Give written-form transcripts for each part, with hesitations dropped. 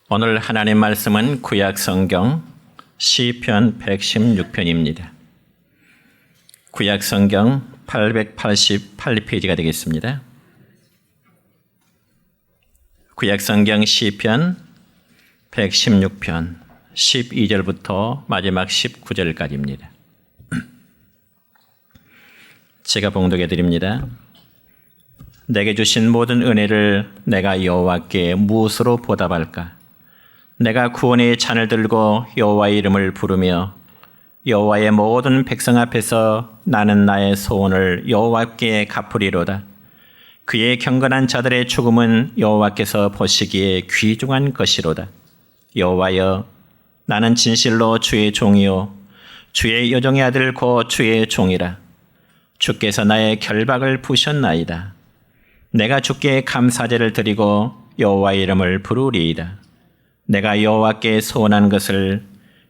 오늘 하나님 말씀은 구약 성경 시편 116편입니다. 구약 성경 888페이지가 되겠습니다. 구약 성경 시편 116편 12절부터 마지막 19절까지입니다. 제가 봉독해 드립니다. 내게 주신 모든 은혜를 내가 여호와께 무엇으로 보답할까? 내가 구원의 잔을 들고 여호와의 이름을 부르며 여호와의 모든 백성 앞에서 나는 나의 소원을 여호와께 갚으리로다. 그의 경건한 자들의 죽음은 여호와께서 보시기에 귀중한 것이로다. 여호와여, 나는 진실로 주의 종이요 주의 여종의 아들 곧 주의 종이라. 주께서 나의 결박을 부셨나이다. 내가 주께 감사제를 드리고 여호와의 이름을 부르리이다. 내가 여호와께 소원한 것을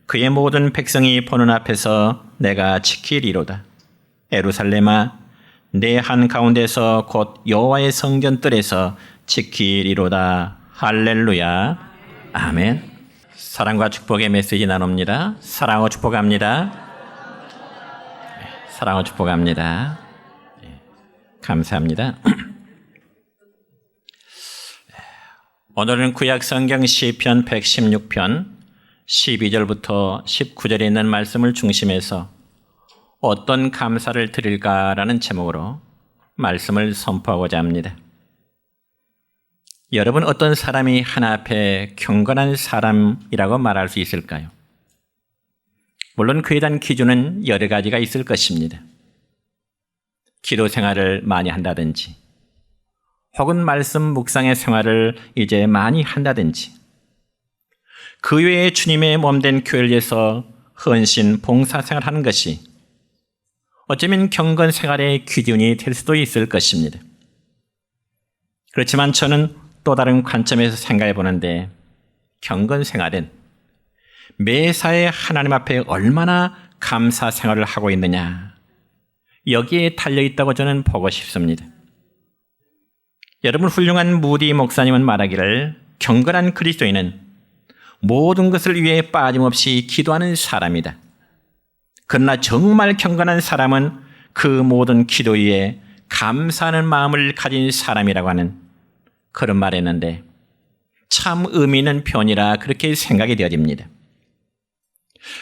그의 모든 백성이 보는 앞에서 내가 지키리로다. 예루살렘아, 내 한가운데서 곧 여호와의 성전뜰에서 지키리로다. 할렐루야. 아멘. 사랑과 축복의 메시지 나눕니다. 사랑하고 축복합니다. 사랑하고 축복합니다. 감사합니다. 오늘은 구약 성경 시편 116편 12절부터 19절에 있는 말씀을 중심해서 어떤 감사를 드릴까라는 제목으로 말씀을 선포하고자 합니다. 여러분, 어떤 사람이 하나 앞에 경건한 사람이라고 말할 수 있을까요? 물론 그에 대한 기준은 여러 가지가 있을 것입니다. 기도 생활을 많이 한다든지 혹은 말씀 묵상의 생활을 이제 많이 한다든지 그 외에 주님의 몸된 교회를 위해서 헌신, 봉사생활을 하는 것이 어쩌면 경건 생활의 기준이 될 수도 있을 것입니다. 그렇지만 저는 또 다른 관점에서 생각해 보는데 경건 생활은 매사에 하나님 앞에 얼마나 감사 생활을 하고 있느냐, 여기에 달려있다고 저는 보고 싶습니다. 여러분, 훌륭한 무디 목사님은 말하기를 경건한 그리스도인은 모든 것을 위해 빠짐없이 기도하는 사람이다. 그러나 정말 경건한 사람은 그 모든 기도 위에 감사하는 마음을 가진 사람이라고 하는 그런 말을 했는데 참 의미 있는 표현이라 그렇게 생각이 되어집니다.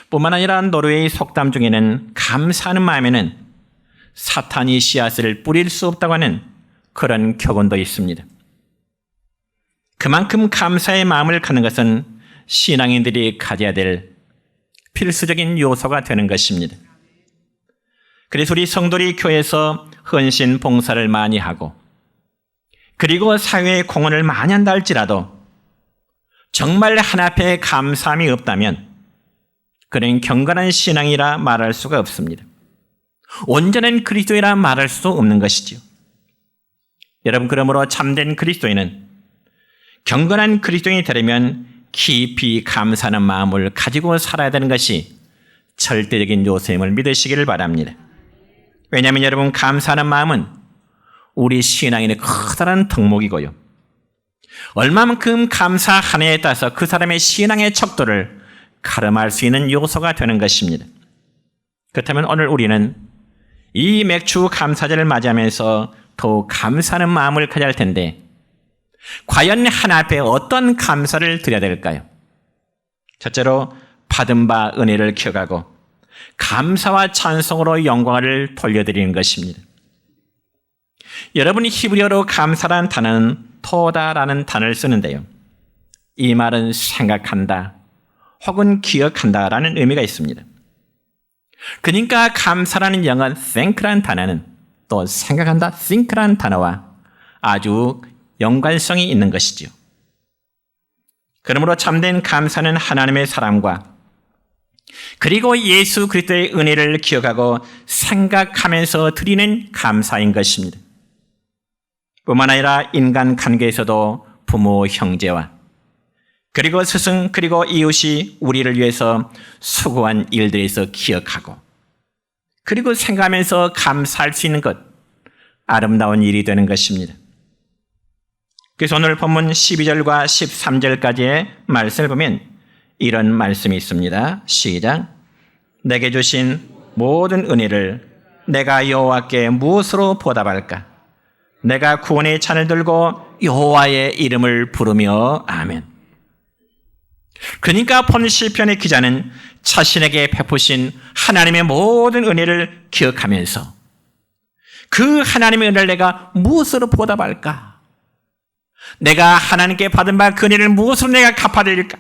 뿐만 아니라 노르웨이 속담 중에는 감사하는 마음에는 사탄이 씨앗을 뿌릴 수 없다고 하는 그런 교훈도 있습니다. 그만큼 감사의 마음을 갖는 것은 신앙인들이 가져야 될 필수적인 요소가 되는 것입니다. 그래서 우리 성도들이 교회에서 헌신 봉사를 많이 하고 그리고 사회에 공헌을 많이 한다 할지라도 정말 하나 앞에 감사함이 없다면 그는 경건한 신앙이라 말할 수가 없습니다. 온전한 그리스도이라 말할 수 없는 것이지요. 여러분, 그러므로 참된 그리스도인은 경건한 그리스도인이 되려면 깊이 감사하는 마음을 가지고 살아야 되는 것이 절대적인 요소임을 믿으시기를 바랍니다. 왜냐하면 여러분, 감사하는 마음은 우리 신앙인의 커다란 덕목이고요. 얼마만큼 감사하느냐에 따라서 그 사람의 신앙의 척도를 가름할 수 있는 요소가 되는 것입니다. 그렇다면 오늘 우리는 이 맥주 감사절을 맞이하면서 더 감사하는 마음을 가져야 할 텐데 과연 하나 앞에 어떤 감사를 드려야 될까요? 첫째로 받은 바 은혜를 기억하고 감사와 찬송으로 영광을 돌려드리는 것입니다. 여러분이 히브리어로 감사라는 단어는 토다라는 단어를 쓰는데요. 이 말은 생각한다 혹은 기억한다라는 의미가 있습니다. 그러니까 감사라는 영어 thank라는 단어는 또 생각한다, think라는 단어와 아주 연관성이 있는 것이지요. 그러므로 참된 감사는 하나님의 사랑과 그리고 예수 그리스도의 은혜를 기억하고 생각하면서 드리는 감사인 것입니다. 뿐만 아니라 인간 관계에서도 부모, 형제와 그리고 스승 그리고 이웃이 우리를 위해서 수고한 일들에서 기억하고 그리고 생각하면서 감사할 수 있는 것, 아름다운 일이 되는 것입니다. 그래서 오늘 본문 12절과 13절까지의 말씀을 보면 이런 말씀이 있습니다. 시작. 내게 주신 모든 은혜를 내가 여호와께 무엇으로 보답할까? 내가 구원의 잔을 들고 여호와의 이름을 부르며 아멘. 그러니까 본 시편의 기자는 자신에게 베푸신 하나님의 모든 은혜를 기억하면서 그 하나님의 은혜를 내가 무엇으로 보답할까? 내가 하나님께 받은 바 그 은혜를 무엇으로 내가 갚아드릴까?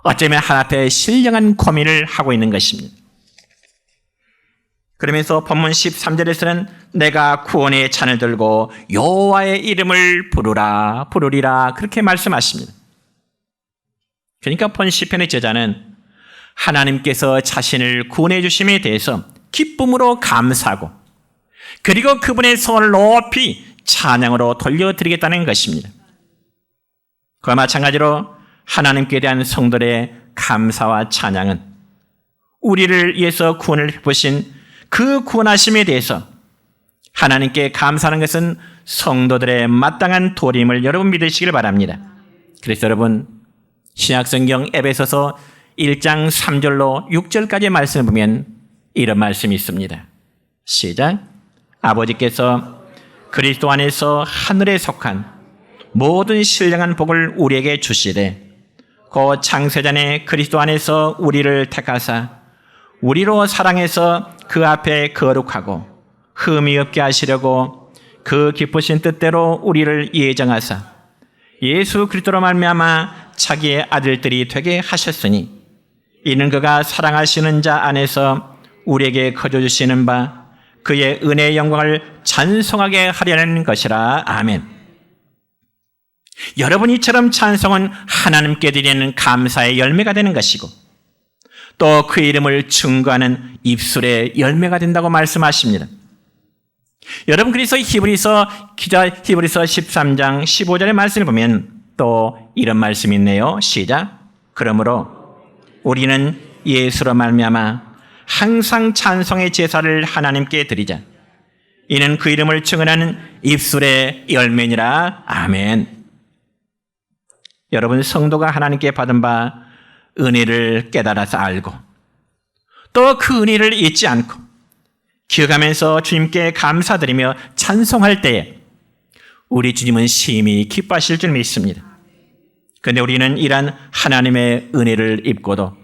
어쩌면 하나님 앞에 신령한 고민을 하고 있는 것입니다. 그러면서 본문 13절에서는 내가 구원의 잔을 들고 여호와의 이름을 부르리라 그렇게 말씀하십니다. 그러니까 본 시편의 저자는 하나님께서 자신을 구원해 주심에 대해서 기쁨으로 감사하고 그리고 그분의 성을 높이 찬양으로 돌려드리겠다는 것입니다. 그와 마찬가지로 하나님께 대한 성도의 감사와 찬양은 우리를 위해서 구원을 베푸신 그 구원하심에 대해서 하나님께 감사하는 것은 성도들의 마땅한 도림을 여러분 믿으시길 바랍니다. 그래서 여러분 신약성경 에베소서 1장 3절로 6절까지의 말씀을 보면 이런 말씀이 있습니다. 시작. 아버지께서 그리스도 안에서 하늘에 속한 모든 신령한 복을 우리에게 주시되 그 창세전에 그리스도 안에서 우리를 택하사 우리로 사랑해서 그 앞에 거룩하고 흠이 없게 하시려고 그 기쁘신 뜻대로 우리를 예정하사 예수 그리스도로 말미암아 자기의 아들들이 되게 하셨으니 이는 그가 사랑하시는 자 안에서 우리에게 거저주시는 바 그의 은혜의 영광을 찬송하게 하려는 것이라. 아멘. 여러분 이처럼 찬송은 하나님께 드리는 감사의 열매가 되는 것이고 또 그 이름을 증거하는 입술의 열매가 된다고 말씀하십니다. 여러분 그래서 히브리서 13장 15절의 말씀을 보면 또 이런 말씀이 있네요. 시작. 그러므로 우리는 예수로 말미암아 항상 찬송의 제사를 하나님께 드리자. 이는 그 이름을 증언하는 입술의 열매니라. 아멘. 여러분 성도가 하나님께 받은 바 은혜를 깨달아서 알고 또 그 은혜를 잊지 않고 기억하면서 주님께 감사드리며 찬송할 때에 우리 주님은 심히 기뻐하실 줄 믿습니다. 그런데 우리는 이러한 하나님의 은혜를 입고도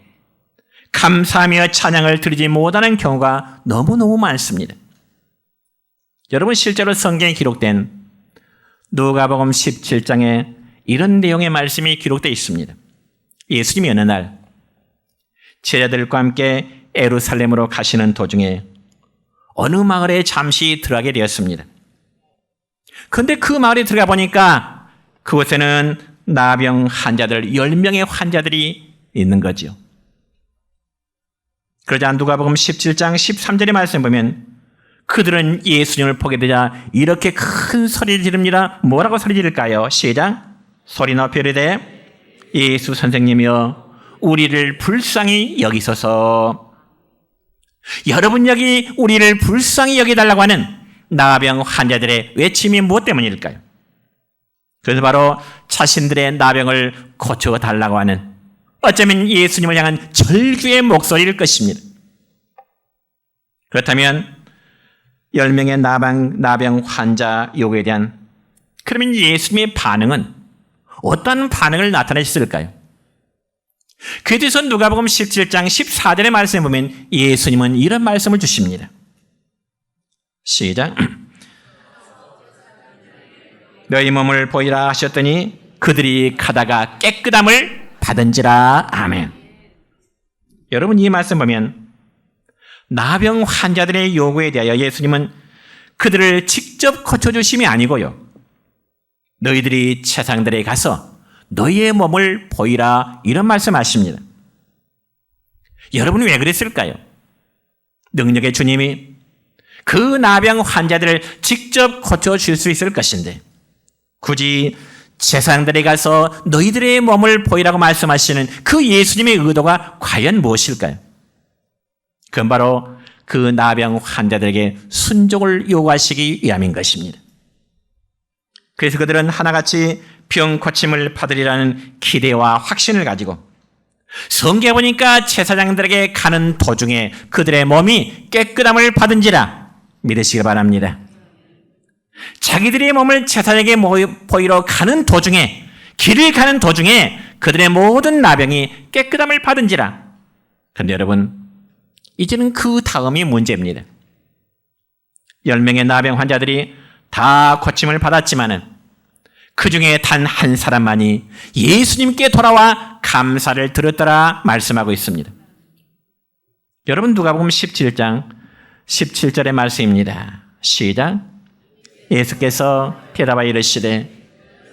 감사하며 찬양을 드리지 못하는 경우가 너무너무 많습니다. 여러분 실제로 성경에 기록된 누가복음 17장에 이런 내용의 말씀이 기록되어 있습니다. 예수님이 어느 날 제자들과 함께 예루살렘으로 가시는 도중에 어느 마을에 잠시 들어가게 되었습니다. 그런데 그 마을에 들어가 보니까 그곳에는 나병 환자들 10명의 환자들이 있는 거죠. 그러자 누가복음 17장 13절의 말씀 보면 그들은 예수님을 보게 되자 이렇게 큰 소리를 지릅니다. 뭐라고 소리 지를까요? 시작. 소리 높이 이르되 예수 선생님이여 우리를 불쌍히 여기소서. 여러분 여기 우리를 불쌍히 여기달라고 하는 나병 환자들의 외침이 무엇 때문일까요? 그래서 바로 자신들의 나병을 고쳐달라고 하는 어쩌면 예수님을 향한 절규의 목소리일 것입니다. 그렇다면 10명의 나병 환자 요구에 대한 그러면 예수님의 반응은 어떤 반응을 나타내셨을까요? 그에 대해서 누가복음 17장 14절의 말씀에 보면 예수님은 이런 말씀을 주십니다. 시작. 너희 몸을 보이라 하셨더니 그들이 가다가 깨끗함을 받은지라. 아멘. 여러분 이 말씀 보면 나병 환자들의 요구에 대하여 예수님은 그들을 직접 고쳐주심이 아니고요. 너희들이 세상들에 가서 너희의 몸을 보이라 이런 말씀하십니다. 여러분이 왜 그랬을까요? 능력의 주님이 그 나병 환자들을 직접 고쳐줄 수 있을 것인데 굳이 세상들에 가서 너희들의 몸을 보이라고 말씀하시는 그 예수님의 의도가 과연 무엇일까요? 그건 바로 그 나병 환자들에게 순종을 요구하시기 위함인 것입니다. 그래서 그들은 하나같이 병 고침을 받으리라는 기대와 확신을 가지고 성경에 보니까 제사장들에게 가는 도중에 그들의 몸이 깨끗함을 받은지라 믿으시기 바랍니다. 자기들의 몸을 제사장에게 보이러 가는 도중에, 길을 가는 도중에 그들의 모든 나병이 깨끗함을 받은지라. 그런데 여러분, 이제는 그 다음이 문제입니다. 10명의 나병 환자들이 다 고침을 받았지만은 그 중에 단 한 사람만이 예수님께 돌아와 감사를 드렸더라 말씀하고 있습니다. 여러분, 누가복음 17장 17절의 말씀입니다. 시작. 예수께서 대답하여 이르시되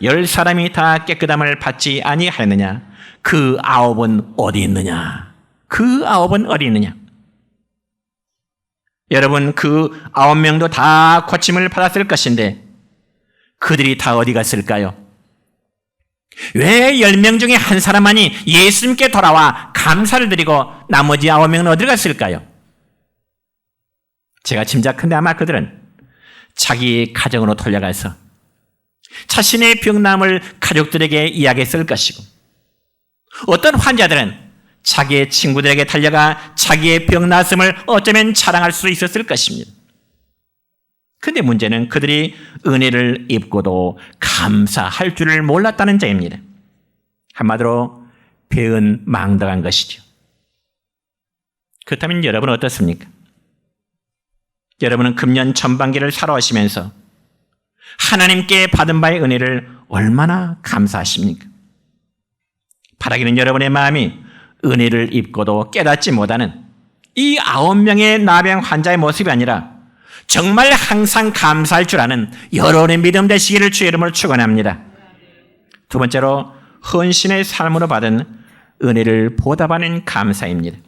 10사람이 다 깨끗함을 받지 아니하였느냐? 그 9은 어디 있느냐? 그 9은 어디 있느냐? 여러분, 그 9명도 다 고침을 받았을 것인데 그들이 다 어디 갔을까요? 왜 10명 중에 한 사람만이 예수님께 돌아와 감사를 드리고 나머지 9명은 어디 갔을까요? 제가 짐작컨대 아마 그들은 자기 가정으로 돌아가서 자신의 병남을 가족들에게 이야기했을 것이고, 어떤 환자들은 자기의 친구들에게 달려가 자기의 병 나았음을 어쩌면 자랑할 수 있었을 것입니다. 그런데 문제는 그들이 은혜를 입고도 감사할 줄을 몰랐다는 점입니다. 한마디로 배은 망당한 것이죠. 그렇다면 여러분은 어떻습니까? 여러분은 금년 전반기를 살아오시면서 하나님께 받은 바의 은혜를 얼마나 감사하십니까? 바라기는 여러분의 마음이 은혜를 입고도 깨닫지 못하는 이 9명의 나병 환자의 모습이 아니라 정말 항상 감사할 줄 아는 여러분의 믿음 되시기를 주의 이름으로 축원합니다. 두 번째로 헌신의 삶으로 받은 은혜를 보답하는 감사입니다.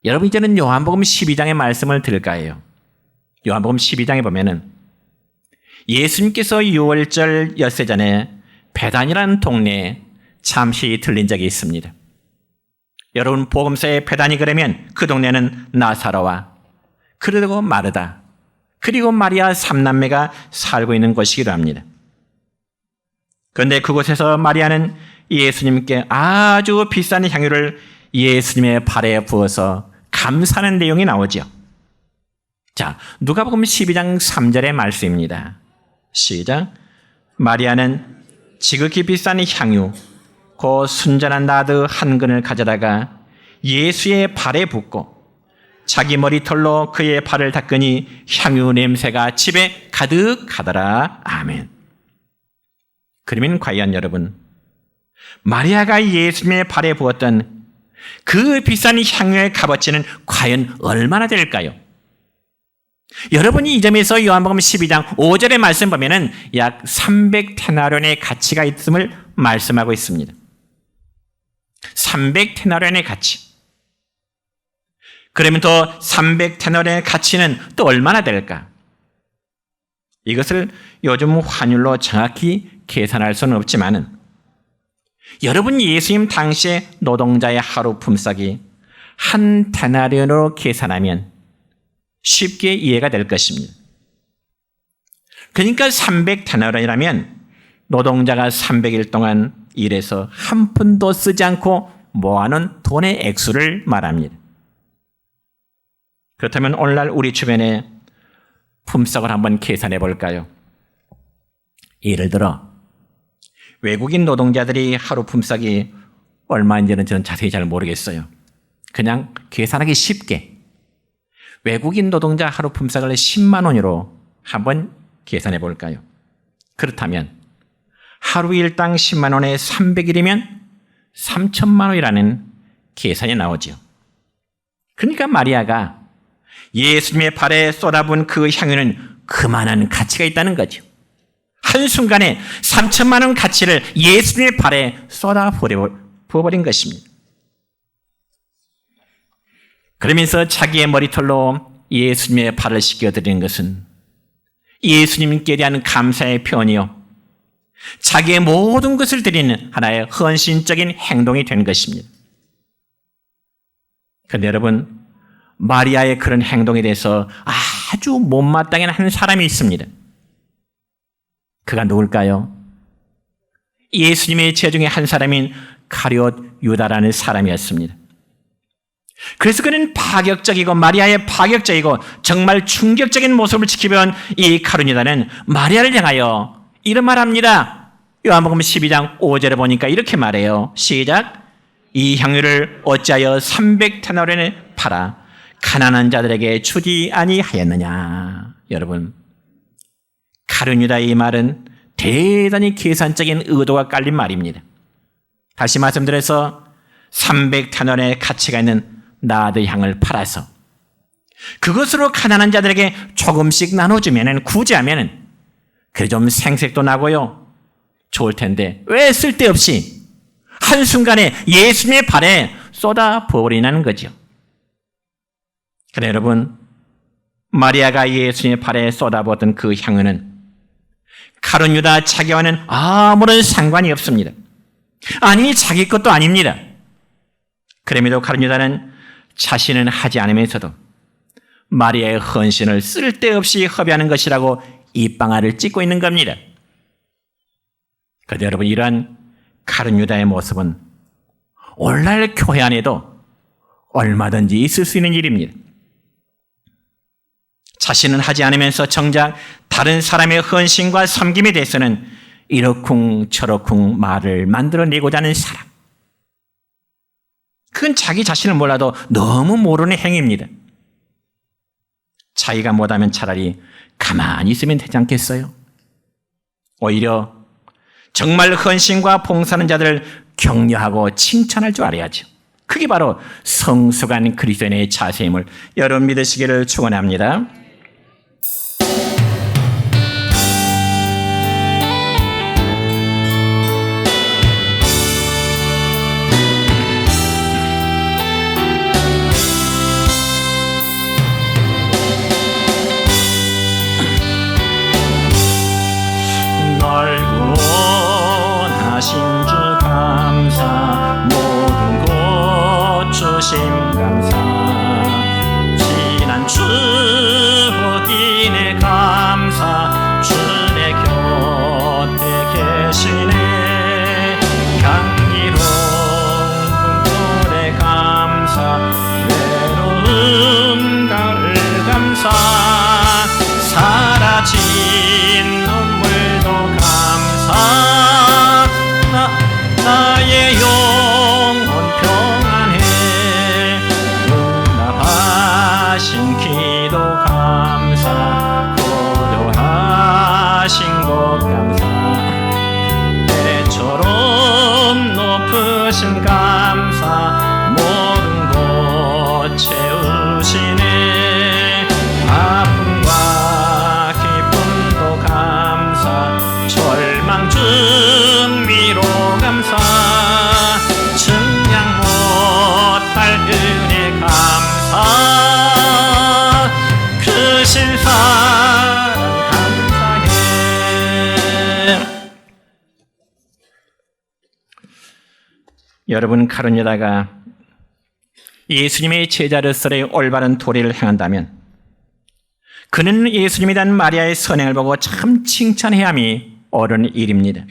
여러분, 이제는 요한복음 12장의 말씀을 들을까 해요. 요한복음 12장에 보면은 예수님께서 6월절 엿새 전에 베단이라는 동네에 잠시 들린 적이 있습니다. 여러분, 복음서에 베단이 그러면 그 동네는 나사로와 그리고 마르다 그리고 마리아 3남매가 살고 있는 곳이기도 합니다. 그런데 그곳에서 마리아는 예수님께 아주 비싼 향유를 예수님의 발에 부어서 감사하는 내용이 나오죠. 자, 누가복음 12장 3절의 말씀입니다. 시작. 마리아는 지극히 비싼 향유 곧 순전한 나드 한 근을 가져다가 예수의 발에 붓고 자기 머리털로 그의 발을 닦으니 향유 냄새가 집에 가득하더라. 아멘. 그러면 과연 여러분, 마리아가 예수님의 발에 부었던 그 비싼 향유의 값어치는 과연 얼마나 될까요? 여러분이 이 점에서 요한복음 12장 5절의 말씀 보면은 약 300데나리온의 가치가 있음을 말씀하고 있습니다. 300데나리온의 가치. 그러면 또 300데나리온의 가치는 또 얼마나 될까? 이것을 요즘 환율로 정확히 계산할 수는 없지만은 여러분, 예수님 당시의 노동자의 하루 품삯이 한 데나리온으로 계산하면 쉽게 이해가 될 것입니다. 그러니까 300데나리온이라면 노동자가 300일 동안 일해서 한 푼도 쓰지 않고 모아놓은 돈의 액수를 말합니다. 그렇다면 오늘날 우리 주변에 품삯을 한번 계산해 볼까요? 예를 들어 외국인 노동자들이 하루 품삯이 얼마인지는 저는 자세히 잘 모르겠어요. 그냥 계산하기 쉽게 외국인 노동자 하루 품삯을 10만 원으로 한번 계산해 볼까요? 그렇다면 하루 일당 10만 원에 300일이면 3천만 원이라는 계산이 나오죠. 그러니까 마리아가 예수님의 발에 쏟아부은 그 향유는 그만한 가치가 있다는 거죠. 한순간에 3천만 원 가치를 예수님의 발에 쏟아 부어버린 것입니다. 그러면서 자기의 머리털로 예수님의 발을 씻겨드리는 것은 예수님께 대한 감사의 표현이요, 자기의 모든 것을 드리는 하나의 헌신적인 행동이 된 것입니다. 그런데 여러분, 마리아의 그런 행동에 대해서 아주 못마땅한 한 사람이 있습니다. 그가 누굴까요? 예수님의 제 중에 한 사람인 가룟 유다라는 사람이었습니다. 그래서 그는 파격적이고 마리아의 파격적이고 정말 충격적인 모습을 지켜본 이 가룟 유다는 마리아를 향하여 이런 말합니다. 요한복음 12장 5절에 보니까 이렇게 말해요. 시작. 이 향유를 어찌하여 300데나리온에 팔아 가난한 자들에게 주지 아니하였느냐. 여러분, 가룟 유다의 이 말은 대단히 계산적인 의도가 깔린 말입니다. 다시 말씀드려서 300데나리온의 가치가 있는 나드 향을 팔아서 그것으로 가난한 자들에게 조금씩 나눠주면 구제하면 그래 좀 생색도 나고요. 좋을 텐데 왜 쓸데없이 한순간에 예수님의 발에 쏟아 부어버리는 거죠. 그런데 여러분, 마리아가 예수님의 발에 쏟아부었던 그 향유는 가룟 유다 자기와는 아무런 상관이 없습니다. 아니, 자기 것도 아닙니다. 그럼에도 가룟 유다는 자신은 하지 않으면서도 마리아의 헌신을 쓸데없이 허비하는 것이라고 입방아를 찍고 있는 겁니다. 그런데 여러분, 이러한 가룟 유다의 모습은 오늘날 교회 안에도 얼마든지 있을 수 있는 일입니다. 자신은 하지 않으면서 정작 다른 사람의 헌신과 섬김에 대해서는 이러쿵저러쿵 말을 만들어내고자 하는 사람. 그건 자기 자신을 몰라도 너무 모르는 행위입니다. 자기가 못하면 차라리 가만히 있으면 되지 않겠어요? 오히려 정말 헌신과 봉사하는 자들을 격려하고 칭찬할 줄 알아야죠. 그게 바로 성숙한 그리스도인의 자세임을 여러분 믿으시기를 축원합니다. 하신 주 감사, 모든 것 주심 감사, 지난 추억이네 감사, 주내 곁에 계시네, 향기로운 꿈결에 감사, 외로운 가을 감사, 사라진 눈물도 감사, 나의 영혼 평안해, 응답하신 기도 감사, 고도하신 것 감사, 배처럼 높으신 감사, 모든 것 채우시네, 아픔과 기쁨도 감사, 절망 중미로 감사, 증량 못할 은혜 감사, 크신 사랑 감사해. 여러분, 가룟 유다가 예수님의 제자로서의 올바른 도리를 행한다면 그는 예수님에 대한 마리아의 선행을 보고 참 칭찬해야 함이 옳은 일입니다.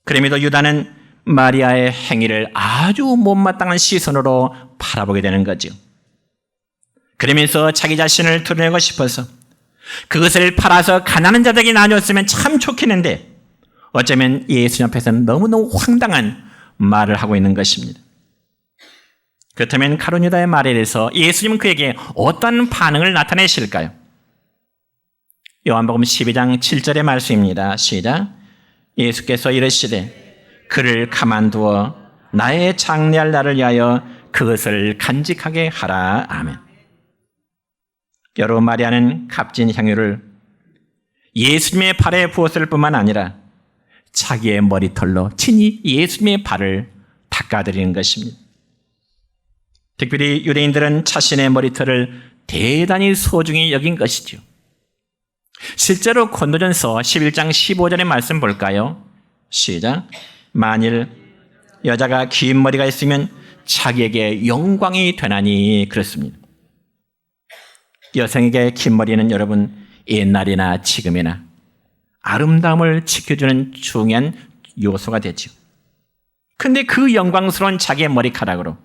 그럼에도 유다는 마리아의 행위를 아주 못마땅한 시선으로 바라보게 되는 거죠. 그러면서 자기 자신을 드러내고 싶어서 그것을 팔아서 가난한 자들에게 나눴으면 참 좋겠는데 어쩌면 예수님 앞에서는 너무너무 황당한 말을 하고 있는 것입니다. 그렇다면 가룟 유다의 말에 대해서 예수님은 그에게 어떤 반응을 나타내실까요? 요한복음 12장 7절의 말씀입니다. 시작. 예수께서 이르시되 그를 가만두어 나의 장례할 날을 위하여 그것을 간직하게 하라. 아멘. 여러분, 마리아는 값진 향유를 예수님의 발에 부었을 뿐만 아니라 자기의 머리털로 친히 예수님의 발을 닦아드리는 것입니다. 특별히 유대인들은 자신의 머리털을 대단히 소중히 여긴 것이죠. 실제로 고린도전서 11장 15절의 말씀 볼까요? 시작. 만일 여자가 긴 머리가 있으면 자기에게 영광이 되나니, 그렇습니다. 여성에게 긴 머리는 여러분 옛날이나 지금이나 아름다움을 지켜주는 중요한 요소가 되죠. 근데 그 영광스러운 자기의 머리카락으로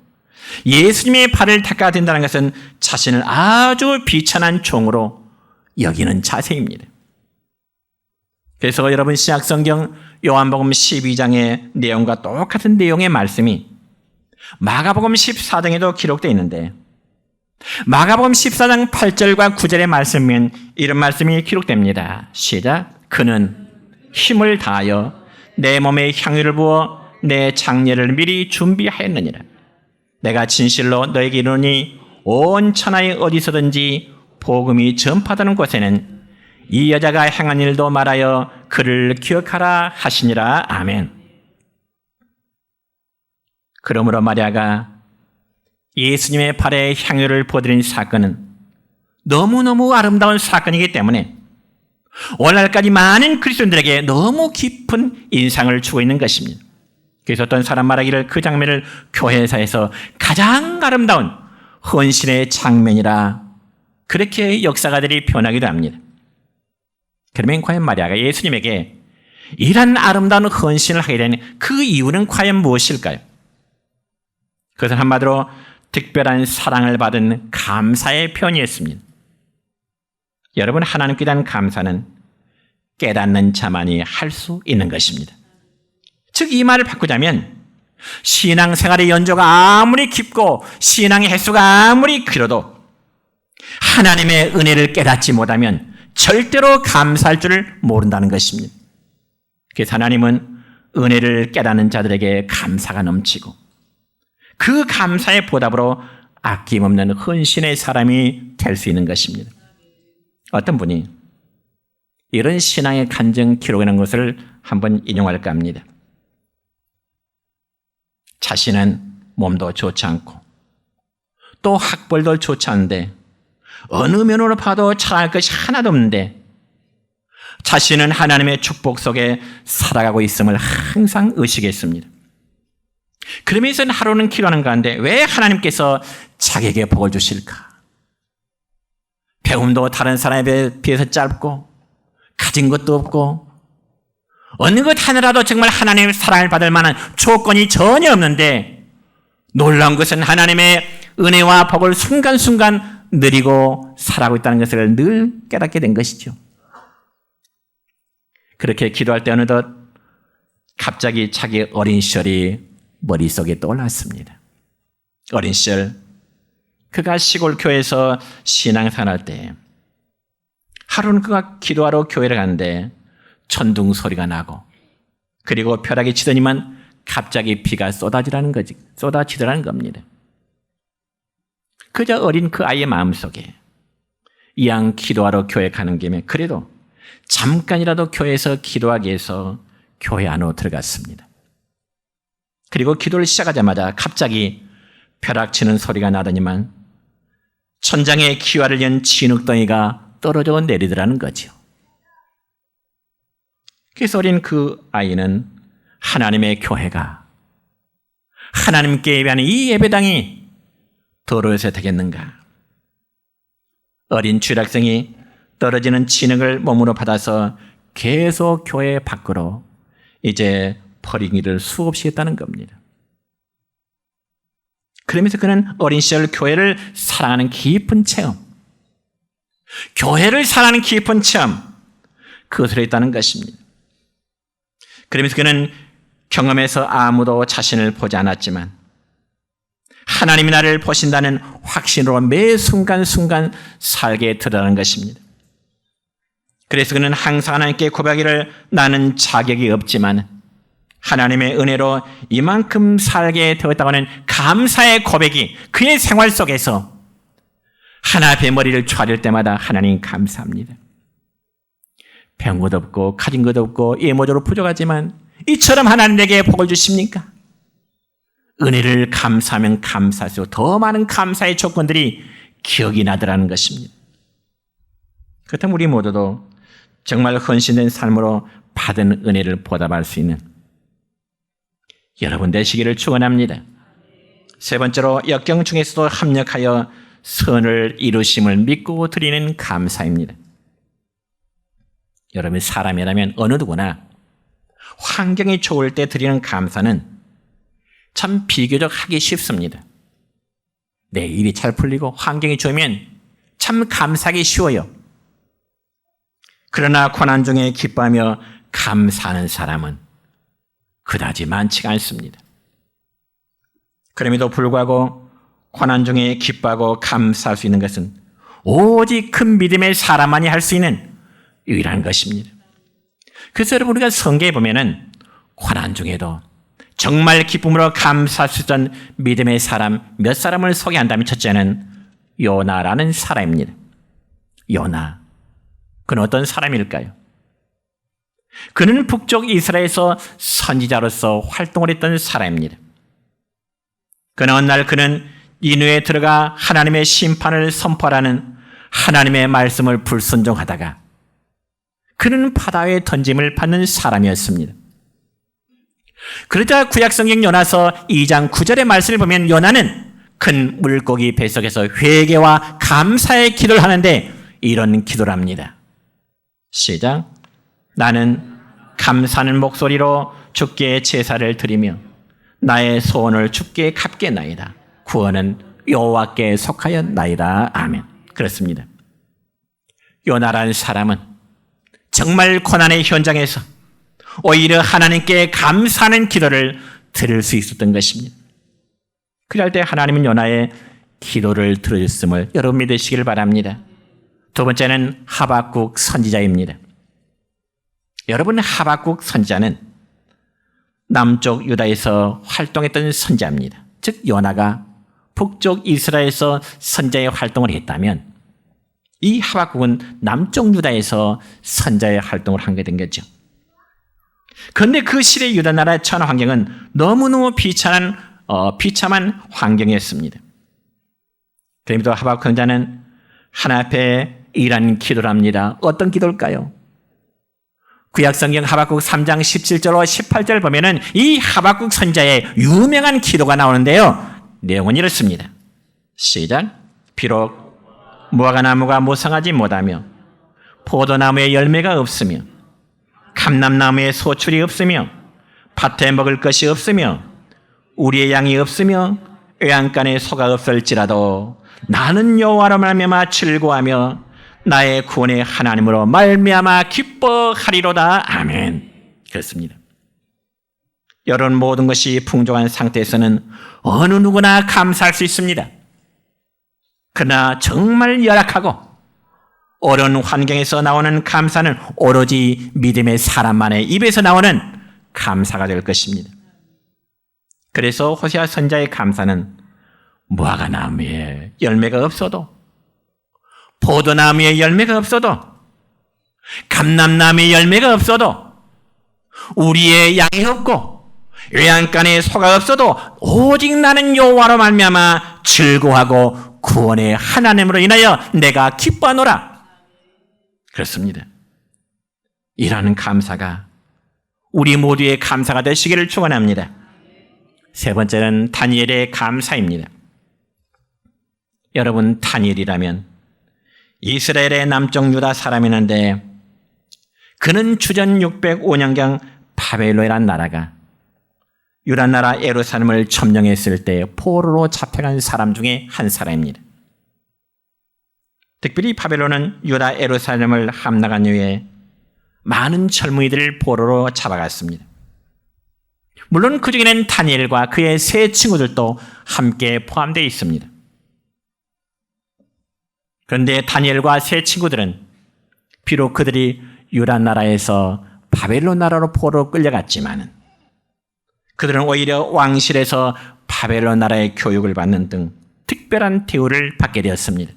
예수님의 발을 닦아야 된다는 것은 자신을 아주 비천한 종으로 여기는 자세입니다. 그래서 여러분 신약성경 요한복음 12장의 내용과 똑같은 내용의 말씀이 마가복음 14장에도 기록되어 있는데 마가복음 14장 8절과 9절의 말씀은 이런 말씀이 기록됩니다. 시작. 그는 힘을 다하여 내 몸에 향유를 부어 내 장례를 미리 준비하였느니라. 내가 진실로 너에게 이르노니 온 천하에 어디서든지 복음이 전파되는 곳에는 이 여자가 행한 일도 말하여 그를 기억하라 하시니라. 아멘. 그러므로 마리아가 예수님의 발에 향유를 부어드린 사건은 너무너무 아름다운 사건이기 때문에 오늘날까지 많은 그리스도인들에게 너무 깊은 인상을 주고 있는 것입니다. 그래서 어떤 사람 말하기를 그 장면을 교회사에서 가장 아름다운 헌신의 장면이라 그렇게 역사가들이 표현하기도 합니다. 그러면 과연 마리아가 예수님에게 이런 아름다운 헌신을 하게 된 그 이유는 과연 무엇일까요? 그것은 한마디로 특별한 사랑을 받은 감사의 표현이었습니다. 여러분, 하나님께 대한 감사는 깨닫는 자만이 할 수 있는 것입니다. 즉, 이 말을 바꾸자면 신앙생활의 연조가 아무리 깊고 신앙의 횟수가 아무리 길어도 하나님의 은혜를 깨닫지 못하면 절대로 감사할 줄을 모른다는 것입니다. 그래서 하나님은 은혜를 깨닫는 자들에게 감사가 넘치고 그 감사의 보답으로 아낌없는 헌신의 사람이 될 수 있는 것입니다. 어떤 분이 이런 신앙의 간증 기록이라는 것을 한번 인용할까 합니다. 자신은 몸도 좋지 않고 또 학벌도 좋지 않은데 어느 면으로 봐도 잘할 것이 하나도 없는데 자신은 하나님의 축복 속에 살아가고 있음을 항상 의식했습니다. 그러면서 하루는 기도하는 가운데 왜 하나님께서 자기에게 복을 주실까? 배움도 다른 사람에 비해서 짧고 가진 것도 없고 어느 것 하나라도 정말 하나님의 사랑을 받을 만한 조건이 전혀 없는데 놀라운 것은 하나님의 은혜와 복을 순간순간 누리고 살아가고 있다는 것을 늘 깨닫게 된 것이죠. 그렇게 기도할 때 어느덧 갑자기 자기 어린 시절이 머릿속에 떠올랐습니다. 어린 시절 그가 시골 교회에서 신앙생활할 때 하루는 그가 기도하러 교회를 갔는데 천둥 소리가 나고 그리고 벼락이 치더니만 갑자기 비가 쏟아지더라는 겁니다. 그저 어린 그 아이의 마음속에 이왕 기도하러 교회 가는 김에 그래도 잠깐이라도 교회에서 기도하기 위해서 교회 안으로 들어갔습니다. 그리고 기도를 시작하자마자 갑자기 벼락치는 소리가 나더니만 천장에 기와를 연 진흙덩이가 떨어져 내리더라는 거죠. 그래서 어린 그 아이는 하나님의 교회가 하나님께 예배하는 이 예배당이 더러워서 되겠는가? 어린 주일학생이 떨어지는 진흙을 몸으로 받아서 계속 교회 밖으로 이제 버리기를 수없이 했다는 겁니다. 그러면서 그는 어린 시절 교회를 사랑하는 깊은 체험, 교회를 사랑하는 깊은 체험, 그것을 했다는 것입니다. 그러면서 그는 경험에서 아무도 자신을 보지 않았지만 하나님이 나를 보신다는 확신으로 매 순간순간 살게 되라는 것입니다. 그래서 그는 항상 하나님께 고백하기를 나는 자격이 없지만 하나님의 은혜로 이만큼 살게 되었다고 하는 감사의 고백이 그의 생활 속에서 하나 앞에 머리를 좌릴 때마다 하나님 감사합니다. 배운 것 없고 가진 것 없고 예모적으로 부족하지만 이처럼 하나님 내게 복을 주십니까? 은혜를 감사하면 감사할수록 더 많은 감사의 조건들이 기억이 나더라는 것입니다. 그렇다면 우리 모두도 정말 헌신된 삶으로 받은 은혜를 보답할 수 있는 여러분 되시기를 축원합니다. 세 번째로 역경 중에서도 합력하여 선을 이루심을 믿고 드리는 감사입니다. 여러분 사람이라면 어느 누구나 환경이 좋을 때 드리는 감사는 참 비교적 하기 쉽습니다. 내 일이 잘 풀리고 환경이 좋으면 참 감사하기 쉬워요. 그러나 고난 중에 기뻐하며 감사하는 사람은 그다지 많지가 않습니다. 그럼에도 불구하고 고난 중에 기뻐하고 감사할 수 있는 것은 오직 큰 믿음의 사람만이 할 수 있는 유일한 것입니다. 그래서 여러분 우리가 성경에 보면은 고난 중에도 정말 기쁨으로 감사할 수 있던 믿음의 사람 몇 사람을 소개한다면 첫째는 요나라는 사람입니다. 요나. 그는 어떤 사람일까요? 그는 북쪽 이스라엘에서 선지자로서 활동을 했던 사람입니다. 그는 어느 날 그는 니느웨에 들어가 하나님의 심판을 선포하라는 하나님의 말씀을 불순종하다가 그는 바다에 던짐을 받는 사람이었습니다. 그러자 구약성경 요나서 2장 9절의 말씀을 보면 요나는 큰 물고기 뱃속에서 회개와 감사의 기도를 하는데 이런 기도를 합니다. 시작. 나는 감사하는 목소리로 주께 제사를 드리며 나의 소원을 주께 갚겠나이다. 구원은 여호와께 속하였나이다. 아멘. 그렇습니다. 요나라는 사람은 정말 고난의 현장에서 오히려 하나님께 감사하는 기도를 드릴 수 있었던 것입니다. 그럴 때 하나님은 요나의 기도를 들으셨음을 여러분 믿으시길 바랍니다. 두 번째는 하박국 선지자입니다. 여러분 하박국 선지자는 남쪽 유다에서 활동했던 선지자입니다. 즉 요나가 북쪽 이스라엘에서 선지자의 활동을 했다면 이 하박국은 남쪽 유다에서 선지자의 활동을 하게 된 거죠. 그런데 그 시대 유다 나라의 천하 환경은 너무너무 비참한 환경이었습니다. 그럼에도 하박국 선지자는 하나님 앞에 이런 기도를 합니다. 어떤 기도일까요? 구약성경 하박국 3장 17절과 18절 보면은 이 하박국 선지자의 유명한 기도가 나오는데요. 내용은 이렇습니다. 시작. 비록 무화과나무가 무성하지 못하며 포도나무에 열매가 없으며 감람나무에 소출이 없으며 밭에 먹을 것이 없으며 우리의 양이 없으며 외양간에 소가 없을지라도 나는 여호와로 말미암아 즐거워하며 나의 구원의 하나님으로 말미암아 기뻐하리로다. 아멘. 그렇습니다. 여러분 모든 것이 풍족한 상태에서는 어느 누구나 감사할 수 있습니다. 그러나 정말 열악하고 어려운 환경에서 나오는 감사는 오로지 믿음의 사람만의 입에서 나오는 감사가 될 것입니다. 그래서 호세아 선지자의 감사는 무화과나무에 열매가 없어도 포도나무에 열매가 없어도 감람나무에 열매가 없어도 우리의 양이 없고 외양간에 소가 없어도 오직 나는 여호와로 말미암아 즐거워하고 구원의 하나님으로 인하여 내가 기뻐하노라. 그렇습니다. 이라는 감사가 우리 모두의 감사가 되시기를 축원합니다. 세 번째는 다니엘의 감사입니다. 여러분 다니엘이라면 이스라엘의 남쪽 유다 사람이었는데 그는 주전 605년경 바벨론이라는 나라가 유다 나라 예루살렘을 점령했을 때 포로로 잡혀간 사람 중에 한 사람입니다. 특별히 바벨론은 유다 예루살렘을 함락한 이후에 많은 젊은이들을 포로로 잡아갔습니다. 물론 그 중에는 다니엘과 그의 세 친구들도 함께 포함되어 있습니다. 그런데 다니엘과 세 친구들은 비록 그들이 유다 나라에서 바벨론 나라로 포로로 끌려갔지만 그들은 오히려 왕실에서 바벨론 나라의 교육을 받는 등 특별한 대우를 받게 되었습니다.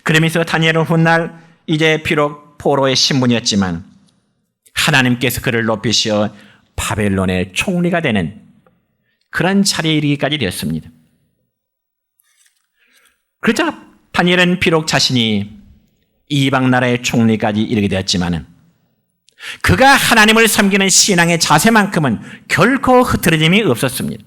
그러면서 다니엘은 훗날 이제 비록 포로의 신분이었지만 하나님께서 그를 높이시어 바벨론의 총리가 되는 그런 자리에 이르기까지 되었습니다. 그러자 다니엘은 비록 자신이 이방 나라의 총리까지 이르게 되었지만 그가 하나님을 섬기는 신앙의 자세만큼은 결코 흐트러짐이 없었습니다.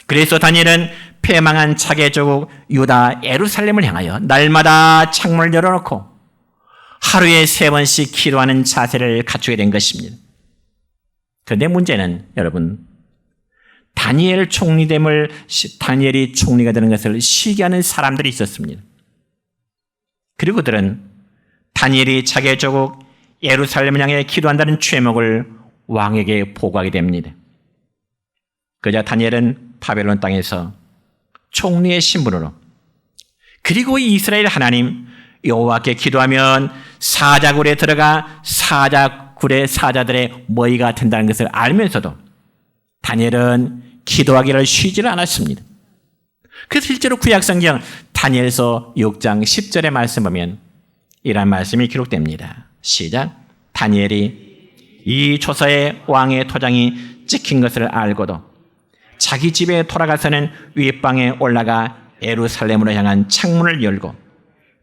그래서 다니엘은 패망한 차게 조국 유다 예루살렘을 향하여 날마다 창문을 열어놓고 하루에 3번씩 기도하는 자세를 갖추게 된 것입니다. 그런데 문제는 여러분, 다니엘이 총리가 되는 것을 시기하는 사람들이 있었습니다. 그리고 그들은 다니엘이 자기의 조국 예루살렘을 향해 기도한다는 죄목을 왕에게 보고하게 됩니다. 그러자 다니엘은 바벨론 땅에서 총리의 신분으로, 그리고 이스라엘 하나님 여호와께 기도하면 사자굴에 들어가 사자굴의 사자들의 먹이가 된다는 것을 알면서도 다니엘은 기도하기를 쉬지를 않았습니다. 그래서 실제로 구약성경 다니엘서 6장 10절의 말씀 보면 이런 말씀이 기록됩니다. 시작. 다니엘이 이 초서에 왕의 토장이 찍힌 것을 알고도 자기 집에 돌아가서는 윗방에 올라가 예루살렘으로 향한 창문을 열고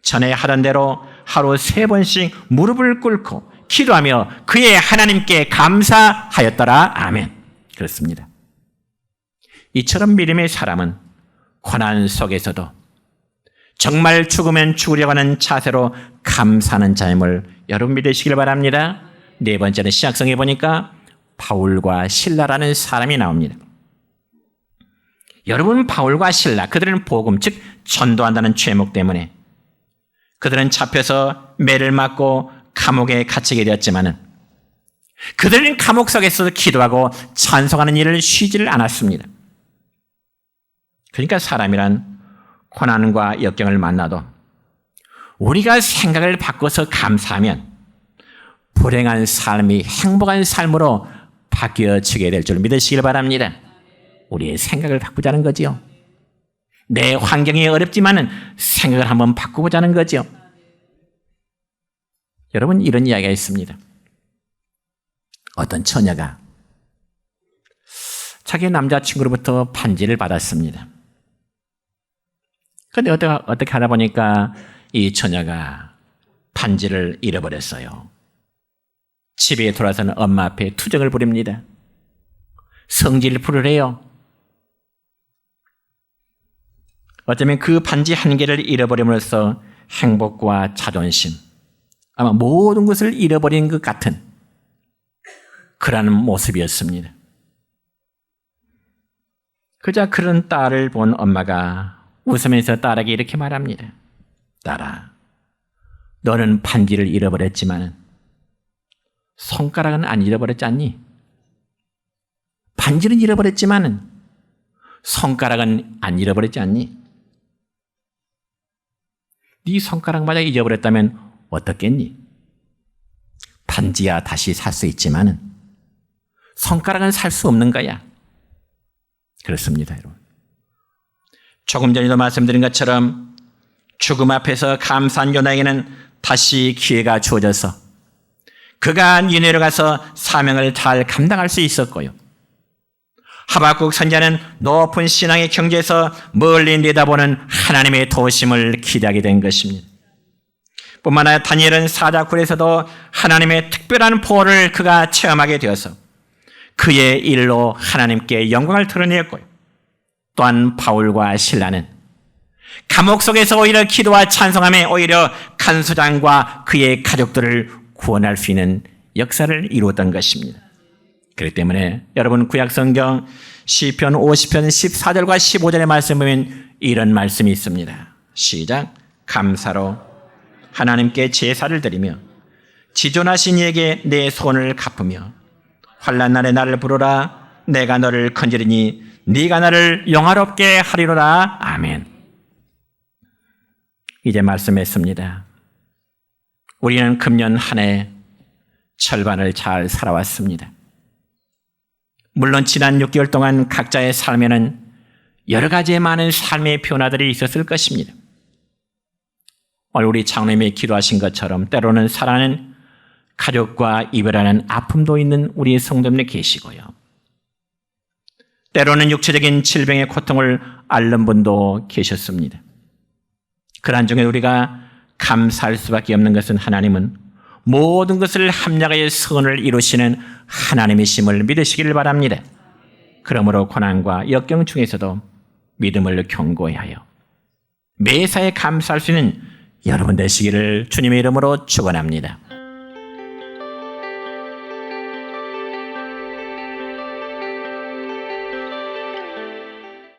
전에 하던 대로 하루 3번씩 무릎을 꿇고 기도하며 그의 하나님께 감사하였더라. 아멘. 그렇습니다. 이처럼 믿음의 사람은 고난 속에서도 정말 죽으면 죽으려고 하는 자세로 감사하는 자임을 여러분 믿으시길 바랍니다. 4번째는 신약성에 보니까 바울과 실라라는 사람이 나옵니다. 여러분, 바울과 실라, 그들은 복음, 즉 전도한다는 죄목 때문에 그들은 잡혀서 매를 맞고 감옥에 갇히게 되었지만은 그들은 감옥 속에서 기도하고 찬송하는 일을 쉬지를 않았습니다. 그러니까 사람이란 고난과 역경을 만나도 우리가 생각을 바꿔서 감사하면 불행한 삶이 행복한 삶으로 바뀌어지게 될 줄 믿으시길 바랍니다. 우리의 생각을 바꾸자는 거지요. 내 환경이 어렵지만은 생각을 한번 바꾸자는 거죠. 여러분, 이런 이야기가 있습니다. 어떤 처녀가 자기 남자친구로부터 반지를 받았습니다. 그런데 어떻게 하다 보니까 이 처녀가 반지를 잃어버렸어요. 집에 돌아서는 엄마 앞에 투정을 부립니다. 성질을 부르래요. 어쩌면 그 반지 한 개를 잃어버림으로써 행복과 자존심, 아마 모든 것을 잃어버린 것 같은 그러한 모습이었습니다. 그자 그런 딸을 본 엄마가 웃으면서 딸에게 이렇게 말합니다. 딸아, 너는 반지를 잃어버렸지만 손가락은 안 잃어버렸지 않니? 반지는 잃어버렸지만 손가락은 안 잃어버렸지 않니? 네 손가락마저 잊어버렸다면 어떻겠니? 반지야 다시 살 수 있지만 손가락은 살 수 없는 거야. 그렇습니다, 여러분. 조금 전에도 말씀드린 것처럼 죽음 앞에서 감사한 요나에게는 다시 기회가 주어져서 그가 니네로 가서 사명을 잘 감당할 수 있었고요. 하박국 선지자는 높은 신앙의 경지에서 멀리 내다보는 하나님의 도우심을 기대하게 된 것입니다. 뿐만 아니라 다니엘은 사자굴에서도 하나님의 특별한 보호를 그가 체험하게 되어서 그의 일로 하나님께 영광을 드러냈고요. 또한 바울과 실라는 감옥 속에서 오히려 기도와 찬송함에 오히려 간수장과 그의 가족들을 구원할 수 있는 역사를 이루었던 것입니다. 그렇기 때문에 여러분, 구약성경 시편 50편 14절과 15절의 말씀 보면 이런 말씀이 있습니다. 시작. 감사로 하나님께 제사를 드리며 지존하신 이에게 내 손을 갚으며 환난 날에 나를 부르라. 내가 너를 건지리니 네가 나를 영화롭게 하리로라. 아멘. 이제 말씀했습니다. 우리는 금년 한 해 절반을 잘 살아왔습니다. 물론 지난 6개월 동안 각자의 삶에는 여러 가지의 많은 삶의 변화들이 있었을 것입니다. 오늘 우리 장로님이 기도하신 것처럼 때로는 살아가는 가족과 이별하는 아픔도 있는 우리 성도님들 계시고요. 때로는 육체적인 질병의 고통을 앓는 분도 계셨습니다. 그러한 중에 우리가 감사할 수밖에 없는 것은 하나님은 모든 것을 합력하여 선을 이루시는 하나님이심을 믿으시기를 바랍니다. 그러므로 고난과 역경 중에서도 믿음을 견고히 하여 매사에 감사할 수 있는 여러분 되시기를 주님의 이름으로 축원합니다.